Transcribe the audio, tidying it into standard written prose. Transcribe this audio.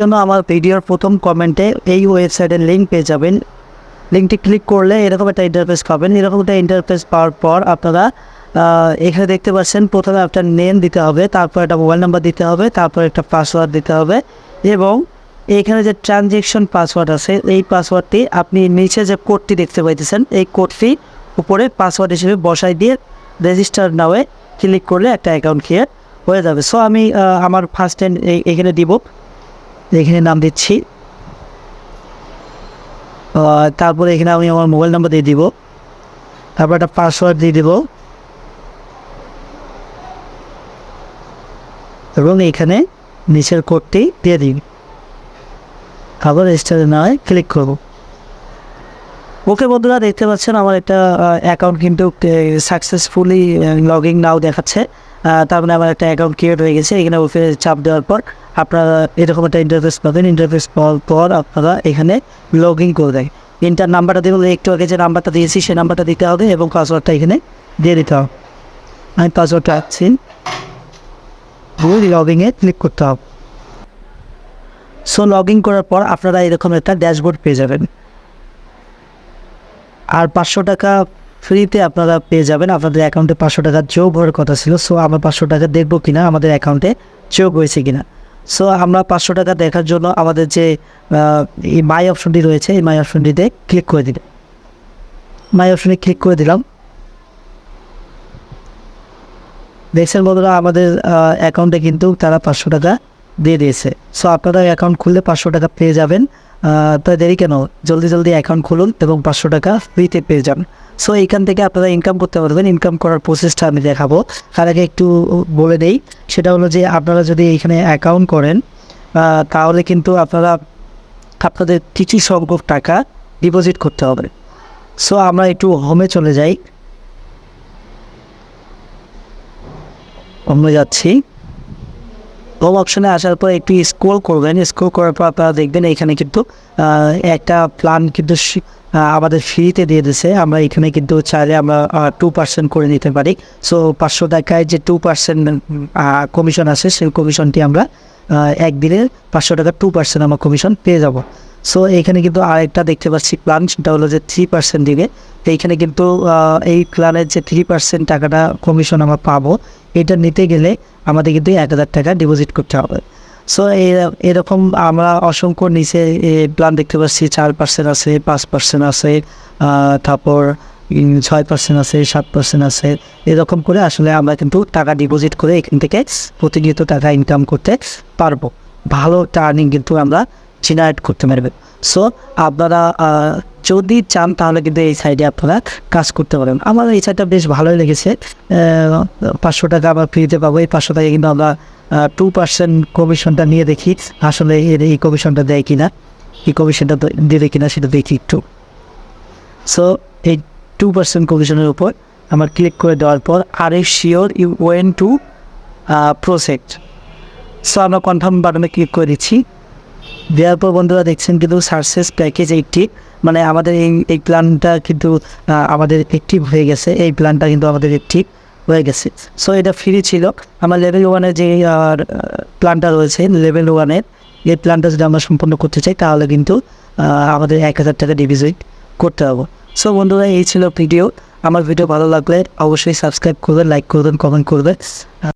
জন্য আমার ভিডিওর প্রথম কমেন্টে এই ওয়েবসাইটের লিঙ্ক পেয়ে যাবেন। লিঙ্কটি ক্লিক করলে এরকম একটা ইন্টারফেস পাবেন। এরকম একটা ইন্টারফেস পাওয়ার পর আপনারা এখানে দেখতে পাচ্ছেন প্রথমে আপনার নেম দিতে হবে, তারপর একটা মোবাইল নাম্বার দিতে হবে, তারপর একটা পাসওয়ার্ড দিতে হবে এবং এইখানে যে ট্রানজ্যাকশন পাসওয়ার্ড আছে এই পাসওয়ার্ডটি আপনি নিচে যে কোডটি দেখতে পাইতেছেন এই কোডটি উপরে পাসওয়ার্ড হিসেবে বসাই দিয়ে রেজিস্টার নাওয়ে ক্লিক করলে একটা অ্যাকাউন্ট ক্রিয়েট হয়ে যাবে। সো আমি আমার ফার্স্ট টাইম এখানে দিব, এখানে নাম দিচ্ছি, তারপরে এখানে আমি আমার মোবাইল নাম্বার দিয়ে দিব, তারপর একটা পাসওয়ার্ড দিয়ে দিব এবং এখানে নিচের কোডটি দিয়ে দিই, তারপর রেজিস্টারে নয় ক্লিক করব। ওকে বন্ধুরা, দেখতে পাচ্ছেন আমার একটা অ্যাকাউন্ট কিন্তু সাকসেসফুলি লগ ইন নাও দেখাচ্ছে। তার মানে আমার একটা অ্যাকাউন্ট ক্রিয়েট হয়ে গেছে। এখানে ওপরে চাপ দেওয়ার পর আপনারা এরকম একটা ইন্টারফেস পাবেন। ইন্টারফেস পাওয়ার পর আপনারা এখানে লগ ইন করে দেয়। ইন্টার নাম্বারটা দেবেন, একটু আগে যে নাম্বারটা দিয়েছি সেই নাম্বারটা দিতে হবে এবং পাসওয়ার্ডটা এখানে দিয়ে দিতে হবে। আমি পাসওয়ার্ডটা আসছি, লগ ইনে ক্লিক করতে হবে। সো লগ ইন করার পর আপনারা এরকম একটা ড্যাশবোর্ড পেয়ে যাবেন। আর 500 টাকা ফ্রিতে আপনারা পেয়ে যাবেন। আপনাদের অ্যাকাউন্টে 500 টাকা যোগ হওয়ার কথা ছিল। সো আমরা 500 টাকা দেখবো কিনা আমাদের অ্যাকাউন্টে যোগ হয়েছে কিনা। সো আমরা 500 টাকা দেখার জন্য আমাদের যে এই মাই অপশনটি রয়েছে এই মাই অপশনটিতে ক্লিক করে দিলাম। মাই অপশনে ক্লিক করে দিলাম। দেখছেন বন্ধুরা আমাদের অ্যাকাউন্টে কিন্তু তারা 500 টাকা দিয়ে দিয়েছে। সো আপনারা অ্যাকাউন্ট খুললে 500 টাকা পেয়ে যাবেন। তো দেরি কেন, জলদি জলদি অ্যাকাউন্ট খুলুন এবং 500 টাকা ফ্রিতে পেয়ে যান। সো এইখান থেকে আপনারা ইনকাম করতে পারবেন। ইনকাম করার প্রসেসটা আমি দেখাবো, তার আগে একটু বলে দেই। সেটা হলো যে আপনারা যদি এখানে অ্যাকাউন্ট করেন তাহলে কিন্তু আপনাদের কিছু সংখ্যক টাকা ডিপোজিট করতে হবে। সো আমরা একটু হোমে চলে যাই, হোমে যাচ্ছি। হোম অপশনে আসার পর একটু স্ক্রল করবেন। স্ক্রল করার পর আপনারা দেখবেন এখানে কিন্তু একটা প্ল্যান কিন্তু আমাদের ফ্রিতে দিয়ে দিয়েছে। আমরা এখানে কিন্তু চাইলে আমরা 2% করে নিতে পারি। সো 500 টাকায় যে 2% কমিশন আছে সেই কমিশনটি আমরা একদিনে 500 টাকা 2% আমরা কমিশন পেয়ে যাব। সো এইখানে কিন্তু আরেকটা দেখতে পাচ্ছি প্ল্যান, সেটা হলো যে 3% দিবে। এইখানে কিন্তু এই প্ল্যানের যে 3% টাকাটা কমিশন আমরা পাবো, এটা নিতে গেলে আমাদের কিন্তু 1000 টাকা ডিপোজিট করতে হবে। সো এরকম আমরা অসংখ্য নিচে প্ল্যান দেখতে পাচ্ছি। 4% আছে, 5% আছে, তারপর 6% আছে, 7% আছে। এরকম করে আসলে আমরা কিন্তু টাকা ডিপোজিট করে এখান থেকে প্রতিনিয়ত টাকা ইনকাম করতে পারবো। ভালো টার্নিং কিন্তু আমরা জেনারেট করতে পারবেন। সো আপনারা যদি চান তাহলে কিন্তু এই সাইডে আপনারা কাজ করতে পারেন। আমার এই সাইডটা বেশ ভালোই লেগেছে। 500 টাকা আবার ফ্রিতে পাবো। এই 500 টাকা কিন্তু আমরা 2% কমিশনটা নিয়ে দেখি আসলে এই কমিশনটা দেয় কিনা, এই কমিশনটা দিলে কিনা সেটা দেখি একটু। সো এই 2% কমিশনের উপর আমার ক্লিক করে দেওয়ার পর are a sure you want to proceed. So আমরা কনফার্ম বাটনে ক্লিক করে দিচ্ছি। দেওয়ার পর বন্ধুরা দেখছেন কিন্তু সার্সেস প্যাকেজ 80, মানে আমাদের এই প্ল্যানটা কিন্তু আমাদের অ্যাক্টিভ হয়ে গেছে। এই প্ল্যানটা কিন্তু আমাদের অ্যাক্টিভ হয়ে গেছে। সো এটা ফ্রি ছিল। আমার লেভেল 1-এর যে প্ল্যানটা রয়েছে, লেভেল 1-এর এই প্ল্যানটা যদি আমরা সম্পূর্ণ করতে চাই তাহলে কিন্তু আমাদের 1000 টাকা ডিপোজিট করতে হবে। সো বন্ধুরা এই ছিল ভিডিও। আমার ভিডিও ভালো লাগলে অবশ্যই সাবস্ক্রাইব করবেন, লাইক করবেন, কমেন্ট করবেন।